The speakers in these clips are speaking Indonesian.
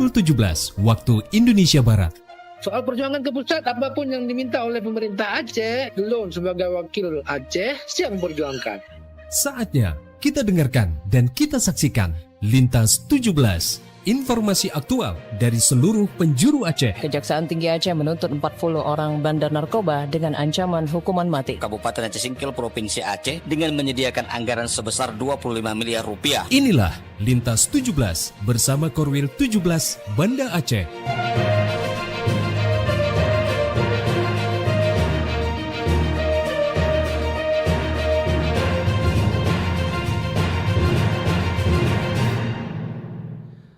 pukul 17 waktu Indonesia Barat. Soal perjuangan ke pusat, apapun yang diminta oleh pemerintah Aceh, Delon sebagai wakil Aceh siap memperjuangkan. Saatnya kita dengarkan dan kita saksikan Lintas 17, informasi aktual dari seluruh penjuru Aceh. Kejaksaan Tinggi Aceh menuntut 40 orang bandar narkoba dengan ancaman hukuman mati. Kabupaten Aceh Singkil Provinsi Aceh dengan menyediakan anggaran sebesar 25 miliar rupiah. Inilah Lintas 17 bersama Korwil 17 Banda Aceh.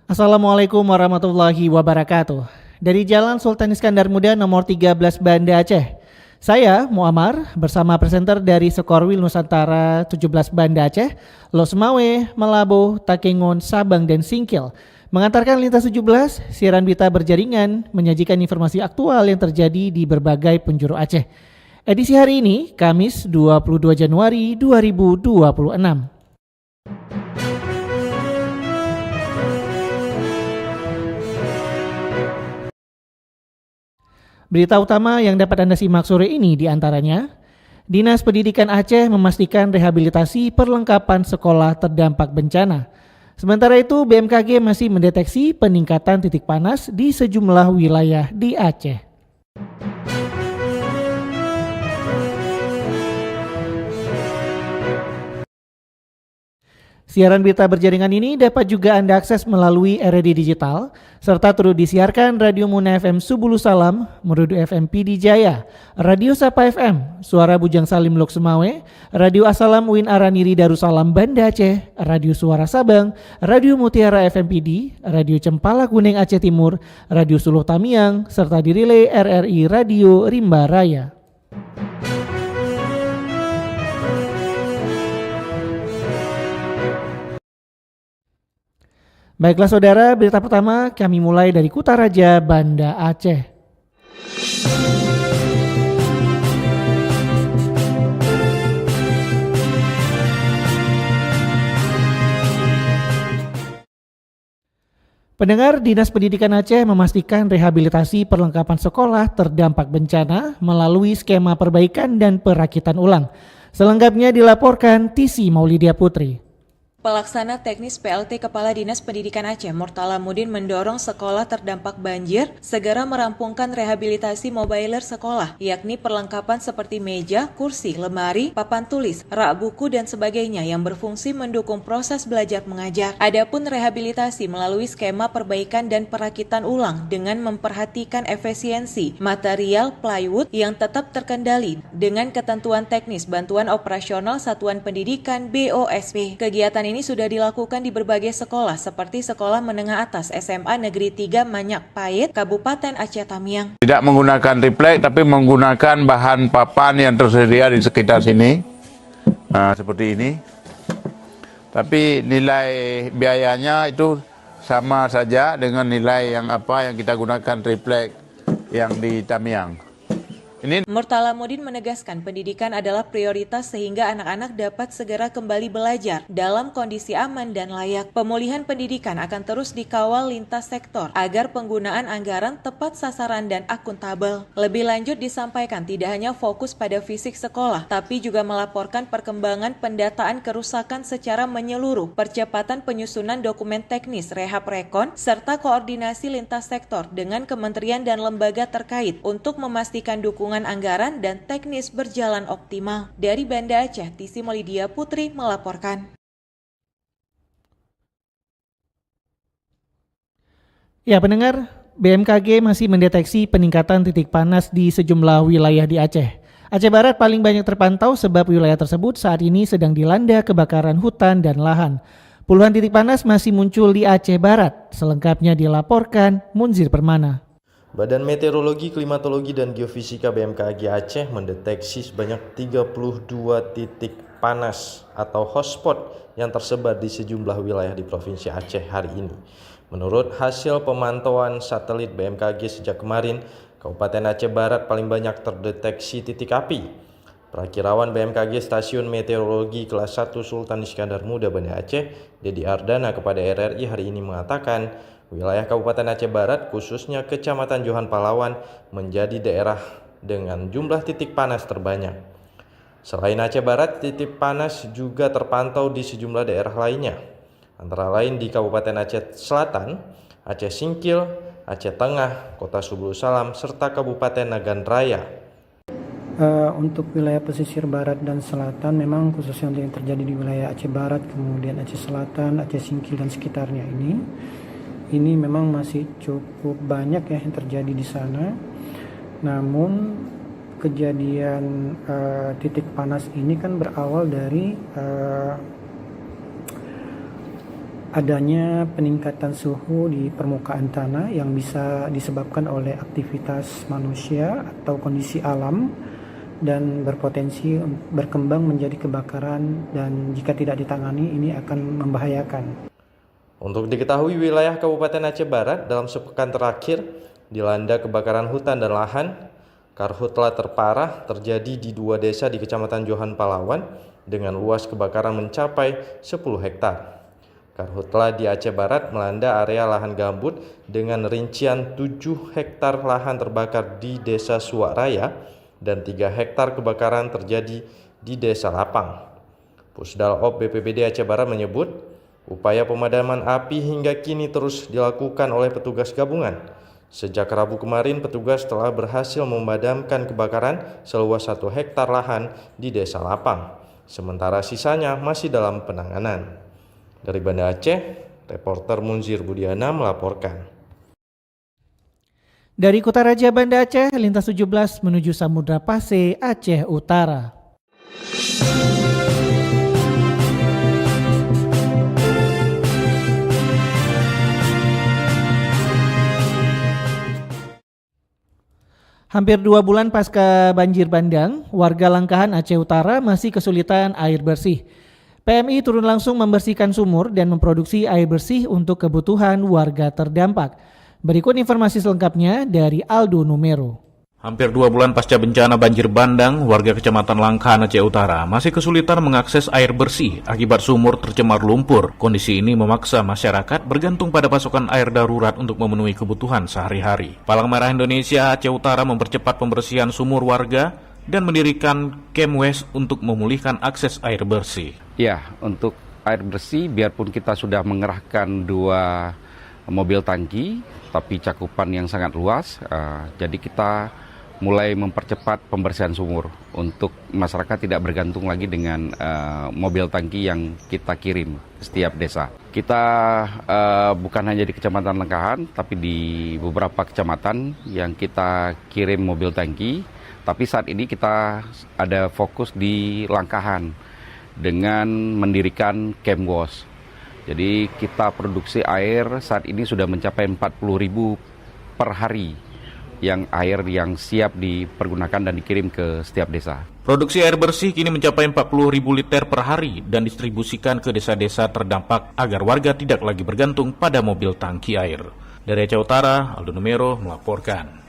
Assalamualaikum warahmatullahi wabarakatuh. Dari Jalan Sultan Iskandar Muda nomor 13 Banda Aceh, saya Muammar bersama presenter dari Sekorwil Nusantara 17 Banda Aceh, Los Mawe, Malabo, Takengon, Sabang, dan Singkil mengantarkan Lintas 17, siaran berita berjaringan menyajikan informasi aktual yang terjadi di berbagai penjuru Aceh. Edisi hari ini, Kamis 22 Januari 2026. Berita utama yang dapat Anda simak sore ini diantaranya, Dinas Pendidikan Aceh memastikan rehabilitasi perlengkapan sekolah terdampak bencana. Sementara itu, BMKG masih mendeteksi peningkatan titik panas di sejumlah wilayah di Aceh. Siaran berita berjaringan ini dapat juga Anda akses melalui RRD Digital, serta turut disiarkan Radio Muna FM Subulu Salam, Merudu FM PD Jaya, Radio Sapa FM, Suara Bujang Salim Lok Semawe, Radio Asalam Uin Araniri Darussalam Banda Aceh, Radio Suara Sabang, Radio Mutiara FM PD, Radio Cempala Kuning Aceh Timur, Radio Suluh Tamiang, serta dirilai RRI Radio Rimba Raya. Baiklah saudara, berita pertama kami mulai dari Kutaraja, Banda Aceh. Pendengar, Dinas Pendidikan Aceh memastikan rehabilitasi perlengkapan sekolah terdampak bencana melalui skema perbaikan dan perakitan ulang. Selengkapnya dilaporkan Tisi Maulidia Putri. Pelaksana Teknis PLT Kepala Dinas Pendidikan Aceh, Murtala Mudin mendorong sekolah terdampak banjir segera merampungkan rehabilitasi mobiler sekolah, yakni perlengkapan seperti meja, kursi, lemari, papan tulis, rak buku, dan sebagainya yang berfungsi mendukung proses belajar mengajar. Adapun rehabilitasi melalui skema perbaikan dan perakitan ulang dengan memperhatikan efisiensi material plywood yang tetap terkendali dengan ketentuan teknis bantuan operasional Satuan Pendidikan BOSP. Kegiatan ini sudah dilakukan di berbagai sekolah seperti Sekolah Menengah Atas SMA Negeri 3 Manyak Pait, Kabupaten Aceh Tamiang. Tidak menggunakan triplek tapi menggunakan bahan papan yang tersedia di sekitar sini. Nah, seperti ini. Tapi nilai biayanya itu sama saja dengan nilai yang kita gunakan triplek yang di Tamiang. Murtala Mudin menegaskan pendidikan adalah prioritas sehingga anak-anak dapat segera kembali belajar dalam kondisi aman dan layak. Pemulihan pendidikan akan terus dikawal lintas sektor agar penggunaan anggaran tepat sasaran dan akuntabel. Lebih lanjut disampaikan tidak hanya fokus pada fisik sekolah, tapi juga melaporkan perkembangan pendataan kerusakan secara menyeluruh, percepatan penyusunan dokumen teknis rehab rekon, serta koordinasi lintas sektor dengan kementerian dan lembaga terkait untuk memastikan dukungan anggaran dan teknis berjalan optimal. Dari Banda Aceh, Tisi Maulidia Putri melaporkan. Ya pendengar, BMKG masih mendeteksi peningkatan titik panas di sejumlah wilayah di Aceh. Aceh Barat paling banyak terpantau sebab wilayah tersebut saat ini sedang dilanda kebakaran hutan dan lahan. Puluhan titik panas masih muncul di Aceh Barat. Selengkapnya dilaporkan Munzir Permana. Badan Meteorologi, Klimatologi, dan Geofisika BMKG Aceh mendeteksi sebanyak 32 titik panas atau hotspot yang tersebar di sejumlah wilayah di Provinsi Aceh hari ini. Menurut hasil pemantauan satelit BMKG sejak kemarin, Kabupaten Aceh Barat paling banyak terdeteksi titik api. Perakirawan BMKG Stasiun Meteorologi Kelas 1 Sultan Iskandar Muda Banda Aceh, Dedi Ardana kepada RRI hari ini mengatakan, Wilayah Kabupaten Aceh Barat, khususnya Kecamatan Johan Pahlawan, menjadi daerah dengan jumlah titik panas terbanyak. Selain Aceh Barat, titik panas juga terpantau di sejumlah daerah lainnya, antara lain di Kabupaten Aceh Selatan, Aceh Singkil, Aceh Tengah, Kota Subulu Salam, serta Kabupaten Nagan Raya. Untuk wilayah pesisir barat dan selatan, memang khususnya untuk yang terjadi di wilayah Aceh Barat, kemudian Aceh Selatan, Aceh Singkil dan sekitarnya ini memang masih cukup banyak ya yang terjadi di sana. Namun kejadian titik panas ini kan berawal dari adanya peningkatan suhu di permukaan tanah yang bisa disebabkan oleh aktivitas manusia atau kondisi alam dan berpotensi berkembang menjadi kebakaran, dan jika tidak ditangani ini akan membahayakan. Untuk diketahui, wilayah Kabupaten Aceh Barat dalam sepekan terakhir dilanda kebakaran hutan dan lahan. Karhutla terparah terjadi di 2 desa di Kecamatan Johan Pahlawan dengan luas kebakaran mencapai 10 hektar. Karhutla di Aceh Barat melanda area lahan gambut dengan rincian 7 hektar lahan terbakar di Desa Suak Raya dan 3 hektar kebakaran terjadi di Desa Lapang. Pusdal Op BPBD Aceh Barat menyebut, upaya pemadaman api hingga kini terus dilakukan oleh petugas gabungan. Sejak Rabu kemarin, petugas telah berhasil memadamkan kebakaran seluas 1 hektar lahan di Desa Lapang, sementara sisanya masih dalam penanganan. Dari Banda Aceh, reporter Munzir Budiana melaporkan. Dari Kutaraja Banda Aceh, lintas 17 menuju Samudra Pase, Aceh Utara. Hampir 2 bulan pasca banjir bandang, warga Langkahan Aceh Utara masih kesulitan air bersih. PMI turun langsung membersihkan sumur dan memproduksi air bersih untuk kebutuhan warga terdampak. Berikut informasi selengkapnya dari Aldo Numero. Hampir 2 bulan pasca bencana banjir bandang, warga Kecamatan Langkahan Aceh Utara masih kesulitan mengakses air bersih akibat sumur tercemar lumpur. Kondisi ini memaksa masyarakat bergantung pada pasokan air darurat untuk memenuhi kebutuhan sehari-hari. Palang Merah Indonesia Aceh Utara mempercepat pembersihan sumur warga dan mendirikan Kemwes untuk memulihkan akses air bersih. Ya, untuk air bersih, biarpun kita sudah mengerahkan 2 mobil tangki, tapi cakupan yang sangat luas, jadi kita mulai mempercepat pembersihan sumur untuk masyarakat tidak bergantung lagi dengan mobil tangki yang kita kirim ke setiap desa. Kita bukan hanya di Kecamatan Langkahan, tapi di beberapa kecamatan yang kita kirim mobil tangki, tapi saat ini kita ada fokus di Langkahan dengan mendirikan Kemwes. Jadi kita produksi air saat ini sudah mencapai 40.000 per hari air yang siap dipergunakan dan dikirim ke setiap desa. Produksi air bersih kini mencapai 40.000 liter per hari dan distribusikan ke desa-desa terdampak agar warga tidak lagi bergantung pada mobil tangki air. Dari Aceh Utara, Aldo Numero melaporkan.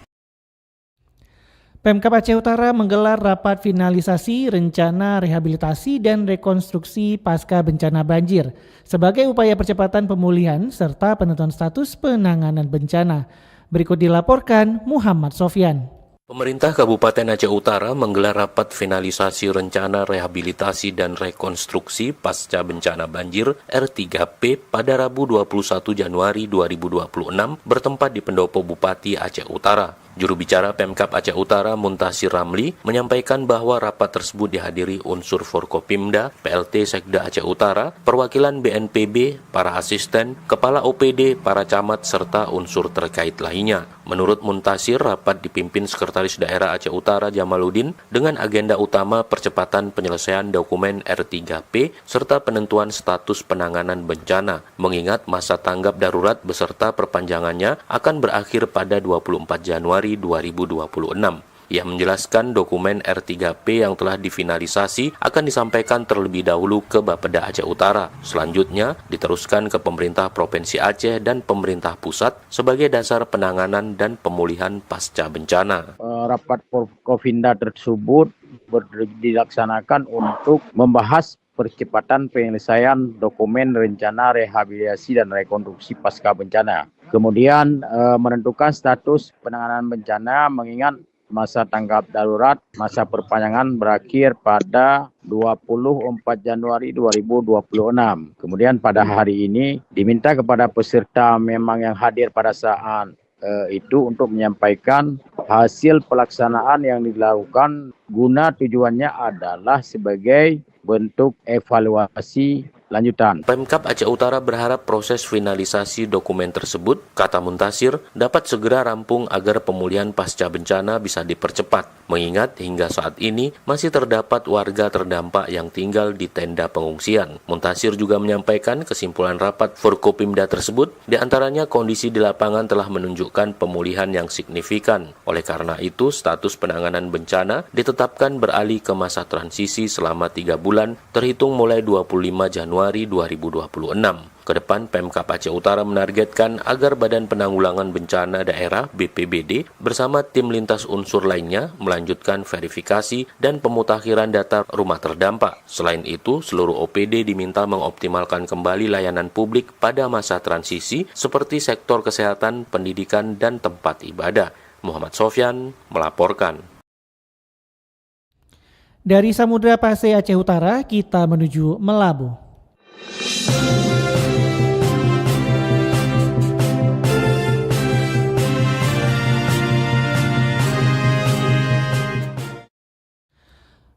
Pemkab Aceh Utara menggelar rapat finalisasi rencana rehabilitasi dan rekonstruksi pasca bencana banjir sebagai upaya percepatan pemulihan serta penentuan status penanganan bencana. Berikut dilaporkan Muhammad Sofyan. Pemerintah Kabupaten Aceh Utara menggelar rapat finalisasi rencana rehabilitasi dan rekonstruksi pasca bencana banjir R3P pada Rabu 21 Januari 2026 bertempat di Pendopo Bupati Aceh Utara. Juru bicara Pemkab Aceh Utara Muntasir Ramli menyampaikan bahwa rapat tersebut dihadiri unsur Forkopimda, PLT Sekda Aceh Utara, perwakilan BNPB, para asisten, kepala OPD, para camat, serta unsur terkait lainnya. Menurut Muntasir, rapat dipimpin Sekretaris Daerah Aceh Utara Jamaluddin dengan agenda utama percepatan penyelesaian dokumen R3P serta penentuan status penanganan bencana, mengingat masa tanggap darurat beserta perpanjangannya akan berakhir pada 24 Januari 2026. Ia menjelaskan dokumen R3P yang telah difinalisasi akan disampaikan terlebih dahulu ke Bapeda Aceh Utara. Selanjutnya diteruskan ke pemerintah Provinsi Aceh dan pemerintah pusat sebagai dasar penanganan dan pemulihan pasca bencana. Rapat Forkopimda tersebut dilaksanakan untuk membahas percepatan penyelesaian dokumen rencana rehabilitasi dan rekonstruksi pasca bencana. Kemudian menentukan status penanganan bencana mengingat masa tanggap darurat, masa perpanjangan berakhir pada 24 Januari 2026. Kemudian pada hari ini diminta kepada peserta memang yang hadir pada saat itu untuk menyampaikan hasil pelaksanaan yang dilakukan guna tujuannya adalah sebagai bentuk evaluasi lanjutan. Pemkab Aceh Utara berharap proses finalisasi dokumen tersebut, kata Muntasir, dapat segera rampung agar pemulihan pasca bencana bisa dipercepat. Mengingat hingga saat ini masih terdapat warga terdampak yang tinggal di tenda pengungsian. Muntasir juga menyampaikan kesimpulan rapat Forkopimda tersebut, diantaranya kondisi di lapangan telah menunjukkan pemulihan yang signifikan. Oleh karena itu, status penanganan bencana ditetapkan beralih ke masa transisi selama 3 bulan, terhitung mulai 25 Januari 2026. Kedepan, Pemkab Aceh Utara menargetkan agar Badan Penanggulangan Bencana Daerah BPBD bersama tim lintas unsur lainnya melanjutkan verifikasi dan pemutakhiran data rumah terdampak. Selain itu, seluruh OPD diminta mengoptimalkan kembali layanan publik pada masa transisi seperti sektor kesehatan, pendidikan, dan tempat ibadah. Muhammad Sofyan melaporkan. Dari Samudra Pasai Aceh Utara, kita menuju Melabu.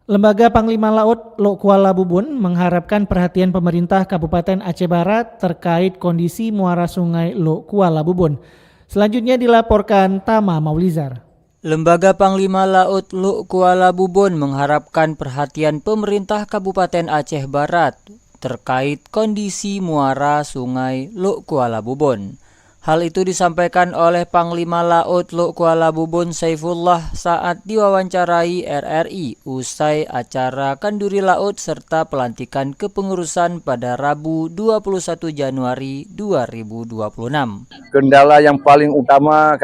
Lembaga Panglima Laut Lok Kuala Bubun mengharapkan perhatian pemerintah Kabupaten Aceh Barat terkait kondisi muara sungai Lok Kuala Bubun. Selanjutnya dilaporkan Tama Maulizar. Lembaga Panglima Laut Lok Kuala Bubun mengharapkan perhatian pemerintah Kabupaten Aceh Barat terkait kondisi muara sungai Lok Kuala Bubun. Hal itu disampaikan oleh Panglima Laut Lok Kuala Bubun Saifullah saat diwawancarai RRI usai acara Kanduri Laut serta pelantikan kepengurusan pada Rabu 21 Januari 2026. Kendala yang paling utama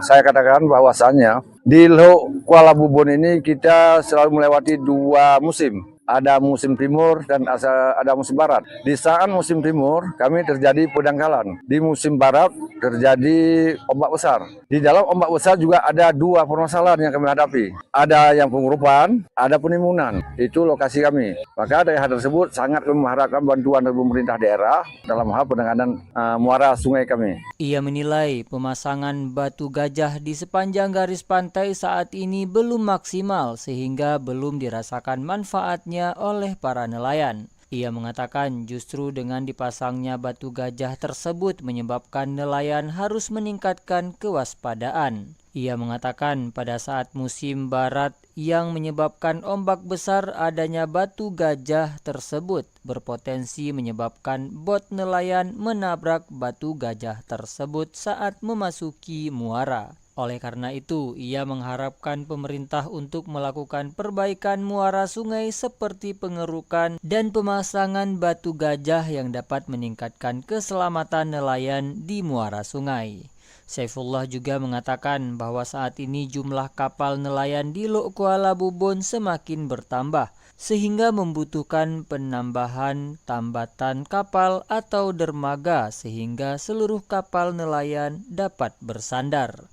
saya katakan bahwasannya di Lok Kuala Bubun ini kita selalu melewati 2 musim. Ada musim timur dan ada musim barat. Di saat musim timur kami terjadi pendangkalan. Di musim barat terjadi ombak besar. Di dalam ombak besar juga ada 2 permasalahan yang kami hadapi. Ada yang pengurupan, ada penimbunan. Itu lokasi kami. Maka dari hal tersebut sangat kami mengharapkan bantuan dari pemerintah daerah dalam hal penanganan muara sungai kami. Ia menilai pemasangan batu gajah di sepanjang garis pantai saat ini belum maksimal sehingga belum dirasakan manfaatnya oleh para nelayan. Ia mengatakan justru dengan dipasangnya batu gajah tersebut menyebabkan nelayan harus meningkatkan kewaspadaan. Ia mengatakan pada saat musim barat yang menyebabkan ombak besar, adanya batu gajah tersebut berpotensi menyebabkan bot nelayan menabrak batu gajah tersebut saat memasuki muara. Oleh karena itu, ia mengharapkan pemerintah untuk melakukan perbaikan muara sungai seperti pengerukan dan pemasangan batu gajah yang dapat meningkatkan keselamatan nelayan di muara sungai. Saifullah juga mengatakan bahwa saat ini jumlah kapal nelayan di Lok Kuala Bubun semakin bertambah, sehingga membutuhkan penambahan tambatan kapal atau dermaga sehingga seluruh kapal nelayan dapat bersandar.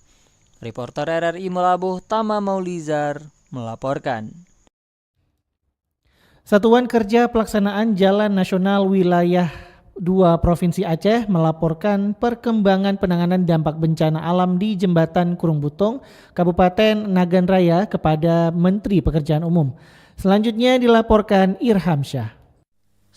Reporter RRI Melabuh Tama Maulizar melaporkan. Satuan Kerja Pelaksanaan Jalan Nasional Wilayah 2 Provinsi Aceh melaporkan perkembangan penanganan dampak bencana alam di Jembatan Kurung Butong, Kabupaten Nagan Raya kepada Menteri Pekerjaan Umum. Selanjutnya dilaporkan Irham Syah.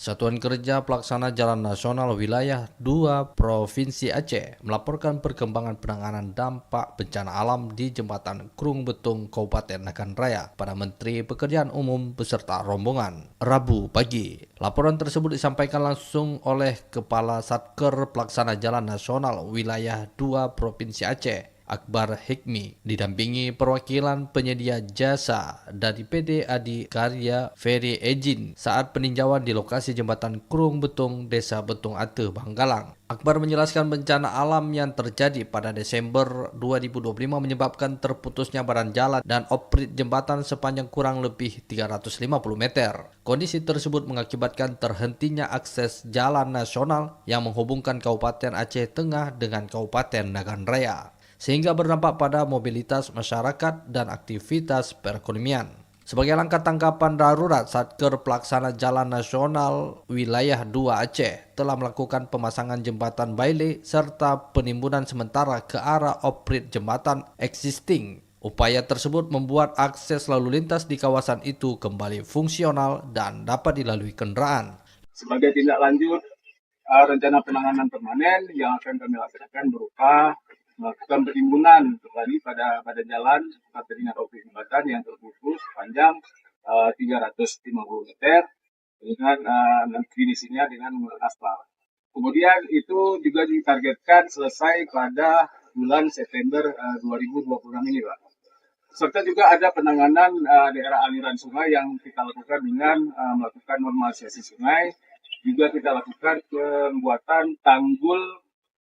Satuan Kerja Pelaksana Jalan Nasional Wilayah 2 Provinsi Aceh melaporkan perkembangan penanganan dampak bencana alam di Jembatan Kurung Betung Kabupaten Nagan Raya pada Menteri Pekerjaan Umum beserta rombongan Rabu pagi. Laporan tersebut disampaikan langsung oleh Kepala Satker Pelaksana Jalan Nasional Wilayah 2 Provinsi Aceh, Akbar Hikmi, didampingi perwakilan penyedia jasa dari PT Adikarya Ferry Engine saat peninjauan di lokasi jembatan Krung Betung, Desa Betung Ate, Bangkalang. Akbar menjelaskan bencana alam yang terjadi pada Desember 2025 menyebabkan terputusnya badan jalan dan oprit jembatan sepanjang kurang lebih 350 meter. Kondisi tersebut mengakibatkan terhentinya akses jalan nasional yang menghubungkan Kabupaten Aceh Tengah dengan Kabupaten Nagan Raya, sehingga berdampak pada mobilitas masyarakat dan aktivitas perekonomian. Sebagai langkah tangkapan darurat, Satker Pelaksana Jalan Nasional Wilayah 2 Aceh telah melakukan pemasangan jembatan Baile serta penimbunan sementara ke arah oprit jembatan existing. Upaya tersebut membuat akses lalu lintas di kawasan itu kembali fungsional dan dapat dilalui kendaraan. Sebagai tindak lanjut, rencana penanganan permanen yang akan kami laksanakan berupa melakukan penimbunan kembali pada jalan atau dengan oprit jembatan yang terputus panjang 350 meter dengan finishingnya dengan aspal. Kemudian itu juga ditargetkan selesai pada bulan September 2026 ini, Pak. Serta juga ada penanganan daerah aliran sungai yang kita lakukan dengan melakukan normalisasi sungai. Juga kita lakukan pembuatan tanggul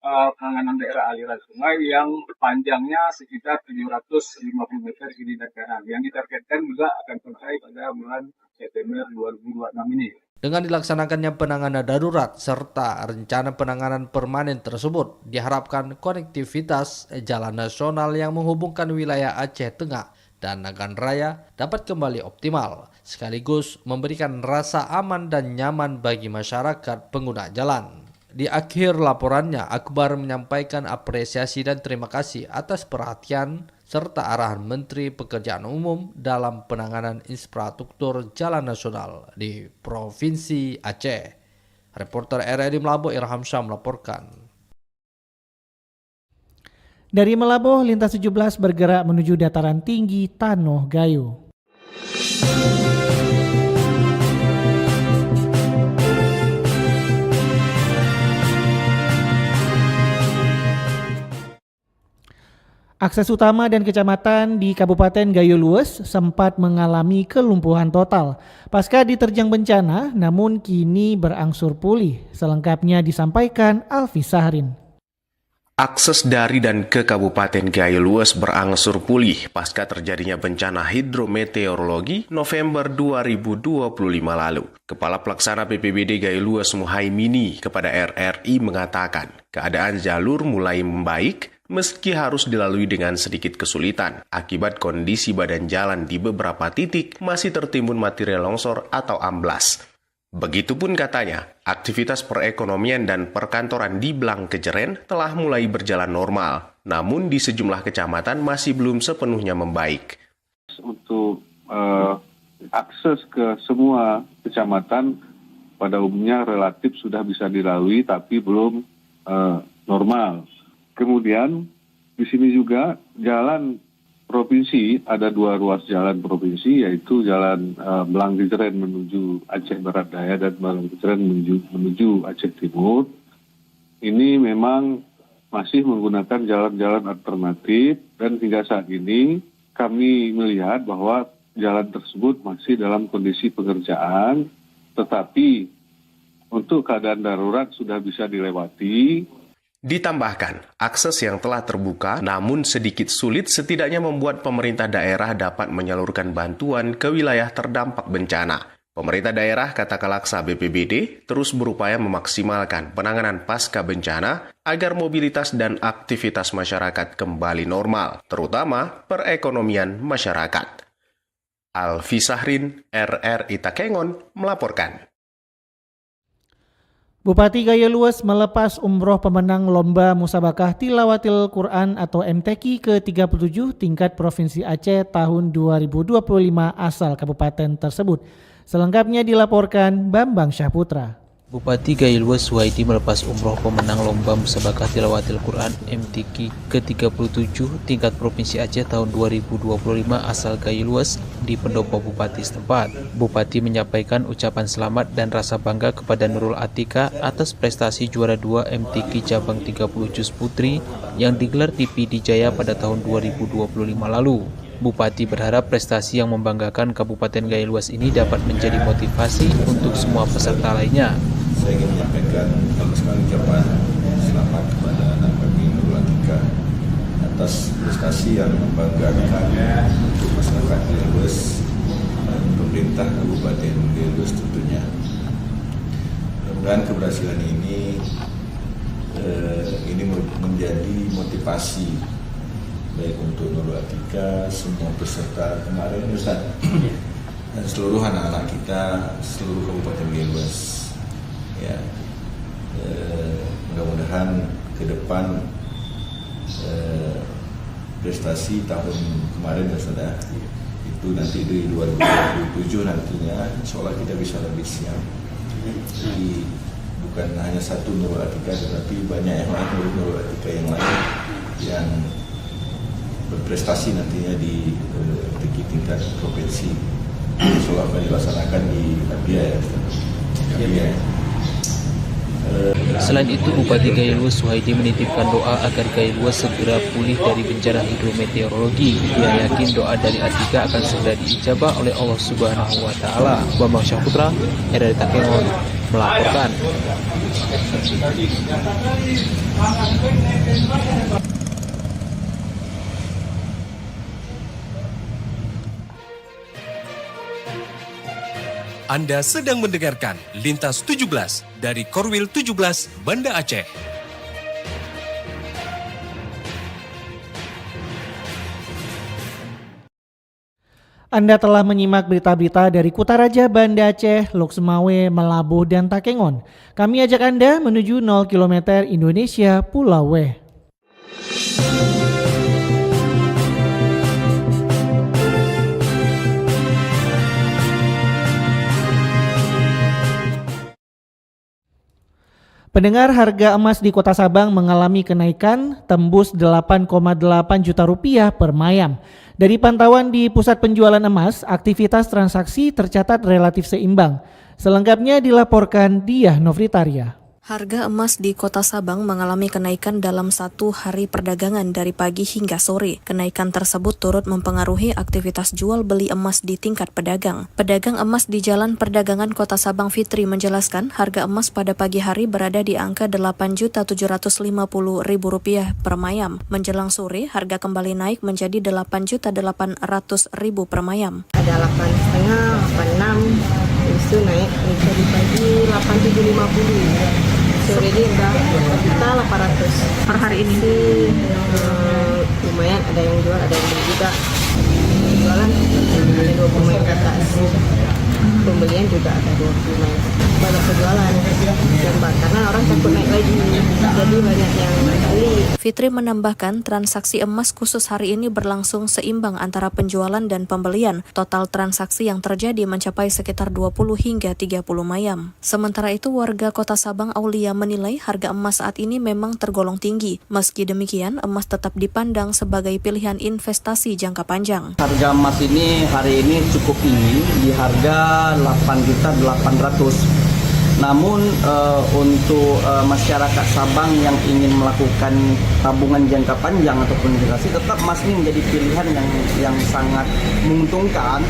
penanganan daerah aliran sungai yang panjangnya sekitar 750 meter kiri dan kanan. Yang ditargetkan juga akan selesai pada bulan September 2026 ini. Dengan dilaksanakannya penanganan darurat serta rencana penanganan permanen tersebut, diharapkan konektivitas jalan nasional yang menghubungkan wilayah Aceh Tengah dan Nagan Raya dapat kembali optimal, sekaligus memberikan rasa aman dan nyaman bagi masyarakat pengguna jalan. Di akhir laporannya, Akbar menyampaikan apresiasi dan terima kasih atas perhatian serta arahan Menteri Pekerjaan Umum dalam penanganan infrastruktur jalan nasional di Provinsi Aceh. Reporter RRI Melabuh Irham Syah melaporkan. Dari Melabuh, lintas 17 bergerak menuju dataran tinggi Tanoh Gayo. Akses utama dan kecamatan di Kabupaten Gayo Lues sempat mengalami kelumpuhan total pasca diterjang bencana, namun kini berangsur pulih. Selengkapnya disampaikan Alfi Sahrin. Akses dari dan ke Kabupaten Gayo Lues berangsur pulih pasca terjadinya bencana hidrometeorologi November 2025 lalu. Kepala Pelaksana BPBD Gayo Lues Muhaimini kepada RRI mengatakan keadaan jalur mulai membaik meski harus dilalui dengan sedikit kesulitan akibat kondisi badan jalan di beberapa titik masih tertimbun material longsor atau amblas. Begitupun katanya, aktivitas perekonomian dan perkantoran di Blang Kejeren telah mulai berjalan normal, namun di sejumlah kecamatan masih belum sepenuhnya membaik. Untuk akses ke semua kecamatan pada umumnya relatif sudah bisa dilalui, tapi belum normal. Kemudian di sini juga jalan provinsi, ada 2 ruas jalan provinsi, yaitu jalan Blang Kejeren menuju Aceh Barat Daya dan Blang Kejeren menuju Aceh Timur. Ini memang masih menggunakan jalan-jalan alternatif dan hingga saat ini kami melihat bahwa jalan tersebut masih dalam kondisi pengerjaan, tetapi untuk keadaan darurat sudah bisa dilewati. Ditambahkan, akses yang telah terbuka namun sedikit sulit setidaknya membuat pemerintah daerah dapat menyalurkan bantuan ke wilayah terdampak bencana. Pemerintah daerah, kata Kalaksa BPBD, terus berupaya memaksimalkan penanganan pasca bencana agar mobilitas dan aktivitas masyarakat kembali normal, terutama perekonomian masyarakat. Alfi Sahrin, RRI Takengon, melaporkan. Bupati Gayo Lues melepas umroh pemenang Lomba Musabakah Tilawatil Quran atau MTQ ke-37 tingkat Provinsi Aceh tahun 2025 asal kabupaten tersebut. Selengkapnya dilaporkan Bambang Syahputra. Bupati Gayelues Suhaidi melepas umroh pemenang Lomba Musabaqah Tilawatil Quran MTQ ke-37 tingkat Provinsi Aceh tahun 2025 asal Gayelues di pendopo Bupati setempat. Bupati menyampaikan ucapan selamat dan rasa bangga kepada Nurul Atika atas prestasi juara 2 MTQ cabang 30 juz putri yang digelar di PD Jaya pada tahun 2025 lalu. Bupati berharap prestasi yang membanggakan Kabupaten Gayelues ini dapat menjadi motivasi untuk semua peserta lainnya. Saya ingin menyampaikan pertama sekali ucapan selamat kepada anak kami Nurul Atika atas prestasi yang membanggakan untuk masyarakat Gayelues dan pemerintah Kabupaten Gayelues tentunya. Mudah-mudahan keberhasilan ini menjadi motivasi baik untuk Nurul Atika, semua peserta kemarin Ustaz, dan seluruh anak-anak kita, seluruh Kabupaten Gayelues. Ya, mudah-mudahan ke depan prestasi tahun kemarin Ustaz, itu nanti di 2027 nantinya insya Allah kita bisa lebih siap. Jadi bukan hanya satu Nurul Atika, tetapi banyak yang lain Nurul Atika yang lain yang berprestasi nantinya di tingkat provinsi. Insya Allah akan dilaksanakan di Abia ya. Abia. Selain itu, Bupati Gayelues Suhaidi menitipkan doa agar Gayelues segera pulih dari bencana hidrometeorologi. Dia yakin doa dari Atika akan segera diijabah oleh Allah Subhanahu wa Ta'ala. Bambang Syahputra, RRI Takengon, melaporkan. Anda sedang mendengarkan Lintas 17 dari Korwil 17 Banda Aceh. Anda telah menyimak berita-berita dari Kutaraja, Banda Aceh, Lok Semawe, Melabuh, dan Takengon. Kami ajak Anda menuju 0 km Indonesia Pulau W. Pendengar, harga emas di Kota Sabang mengalami kenaikan tembus 8,8 juta rupiah per mayam. Dari pantauan di pusat penjualan emas, aktivitas transaksi tercatat relatif seimbang. Selengkapnya dilaporkan Diah Novritaria. Harga emas di Kota Sabang mengalami kenaikan dalam satu hari perdagangan dari pagi hingga sore. Kenaikan tersebut turut mempengaruhi aktivitas jual beli emas di tingkat pedagang. Pedagang emas di Jalan Perdagangan Kota Sabang Fitri menjelaskan harga emas pada pagi hari berada di angka Rp8.750.000 per mayam. Menjelang sore, harga kembali naik menjadi Rp8.800.000 per mayam. Ada 8,5, 86, itu naik dari pagi 8.750. Sore ini udah kita 800 per hari ini sih. Lumayan, ada yang jual, ada yang beli juga. Jualan ada 20 main ke atas, pembelian juga ada 20 main. Banyak penjualan dan karena orang takut naik lagi, jadi banyak yang beli. Fitri menambahkan transaksi emas khusus hari ini berlangsung seimbang antara penjualan dan pembelian. Total transaksi yang terjadi mencapai sekitar 20 hingga 30 mayam. Sementara itu, warga Kota Sabang Aulia menilai harga emas saat ini memang tergolong tinggi. Meski demikian, emas tetap dipandang sebagai pilihan investasi jangka panjang. Harga emas ini hari ini cukup tinggi di harga 8.800.000. Namun untuk masyarakat Sabang yang ingin melakukan tabungan jangka panjang ataupun investasi, tetap emas ini menjadi pilihan yang sangat menguntungkan.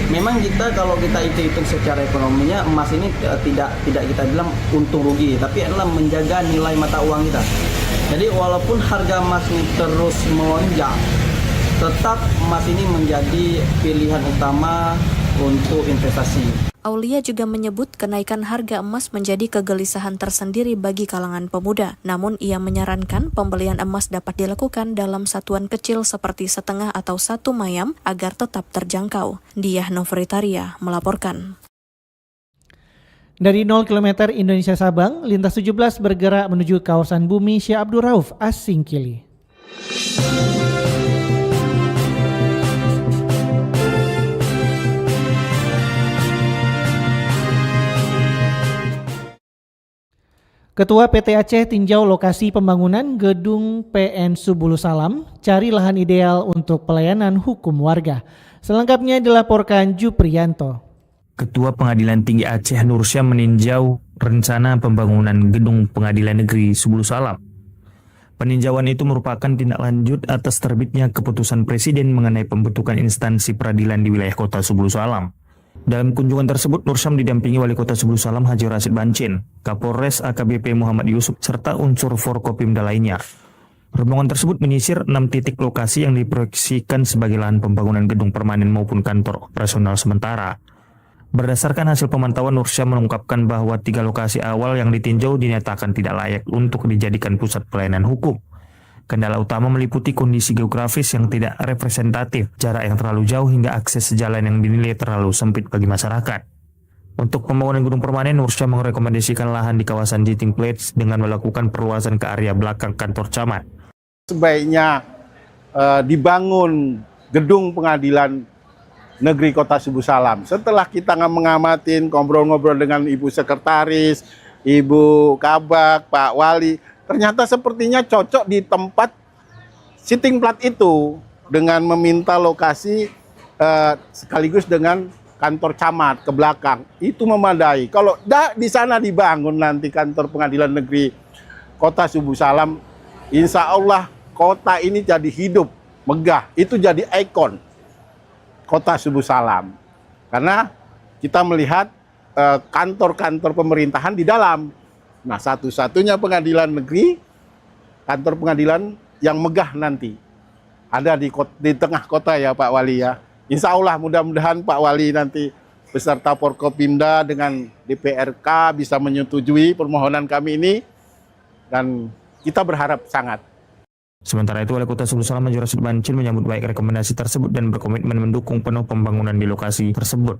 Memang kita kalau kita hitung secara ekonominya, emas ini tidak kita bilang untung rugi, tapi adalah menjaga nilai mata uang kita. Jadi walaupun harga emas ini terus melonjak, tetap emas ini menjadi pilihan utama untuk investasi. Aulia juga menyebut kenaikan harga emas menjadi kegelisahan tersendiri bagi kalangan pemuda. Namun ia menyarankan pembelian emas dapat dilakukan dalam satuan kecil seperti setengah atau 1 mayam agar tetap terjangkau. Diah Novritaria melaporkan. Dari 0 km Indonesia Sabang, Lintas 17 bergerak menuju kawasan Bumi Syekh Abdul Rauf, Asingkili. Ketua PT Aceh tinjau lokasi pembangunan gedung PN Subulu Salam, cari lahan ideal untuk pelayanan hukum warga. Selengkapnya dilaporkan Juprianto. Ketua Pengadilan Tinggi Aceh Nursyah meninjau rencana pembangunan gedung Pengadilan Negeri Subulu Salam. Peninjauan itu merupakan tindak lanjut atas terbitnya keputusan Presiden mengenai pembentukan instansi peradilan di wilayah kota Subulu Salam. Dalam kunjungan tersebut, Nursyah didampingi Wali Kota Subulu Salam Haji Rasid Bancin, Kapolres AKBP Muhammad Yusuf, serta unsur Forkopimda lainnya. Rombongan tersebut menyisir 6 titik lokasi yang diproyeksikan sebagai lahan pembangunan gedung permanen maupun kantor operasional sementara. Berdasarkan hasil pemantauan, Nursyah mengungkapkan bahwa 3 lokasi awal yang ditinjau dinyatakan tidak layak untuk dijadikan pusat pelayanan hukum. Kendala utama meliputi kondisi geografis yang tidak representatif, jarak yang terlalu jauh hingga akses jalan yang dinilai terlalu sempit bagi masyarakat. Untuk pembangunan gedung permanen, Nursyah merekomendasikan lahan di kawasan Jiting Plates dengan melakukan perluasan ke area belakang kantor camat. Sebaiknya dibangun gedung pengadilan negeri Kota Subulu Salam. Setelah kita mengamatin, ngobrol-ngobrol dengan Ibu Sekretaris, Ibu Kabak, Pak Wali, ternyata sepertinya cocok di tempat sitting plat itu dengan meminta lokasi sekaligus dengan kantor camat ke belakang. Itu memadai. Kalau di sana dibangun nanti kantor pengadilan negeri Kota Subulu Salam, insya Allah kota ini jadi hidup, megah. Itu jadi ikon Kota Subulu Salam. Karena kita melihat kantor-kantor pemerintahan di dalam. Nah, satu-satunya pengadilan negeri, kantor pengadilan yang megah nanti. Ada di tengah kota ya Pak Wali ya. Insya Allah mudah-mudahan Pak Wali nanti beserta Forkopimda dengan DPRK bisa menyetujui permohonan kami ini. Dan kita berharap sangat. Sementara itu, Wali Kota Subulu Salam Haji Rasid Bancin menyambut baik rekomendasi tersebut dan berkomitmen mendukung penuh pembangunan di lokasi tersebut.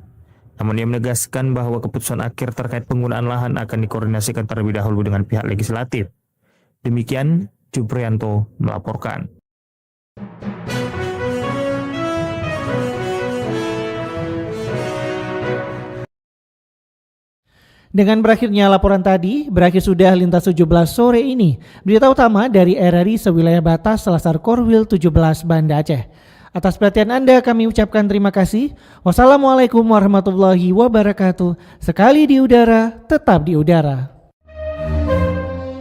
Namun ia menegaskan bahwa keputusan akhir terkait penggunaan lahan akan dikoordinasikan terlebih dahulu dengan pihak legislatif. Demikian, Juprianto melaporkan. Dengan berakhirnya laporan tadi, berakhir sudah Lintas 17 sore ini. Berita utama dari RRI sewilayah batas Selasar Korwil 17 Banda Aceh. Atas perhatian Anda kami ucapkan terima kasih. Wassalamualaikum warahmatullahi wabarakatuh. Sekali di udara, tetap di udara.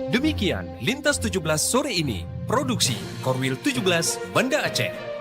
Demikian Lintas 17 sore ini. Produksi Korwil 17 Banda Aceh.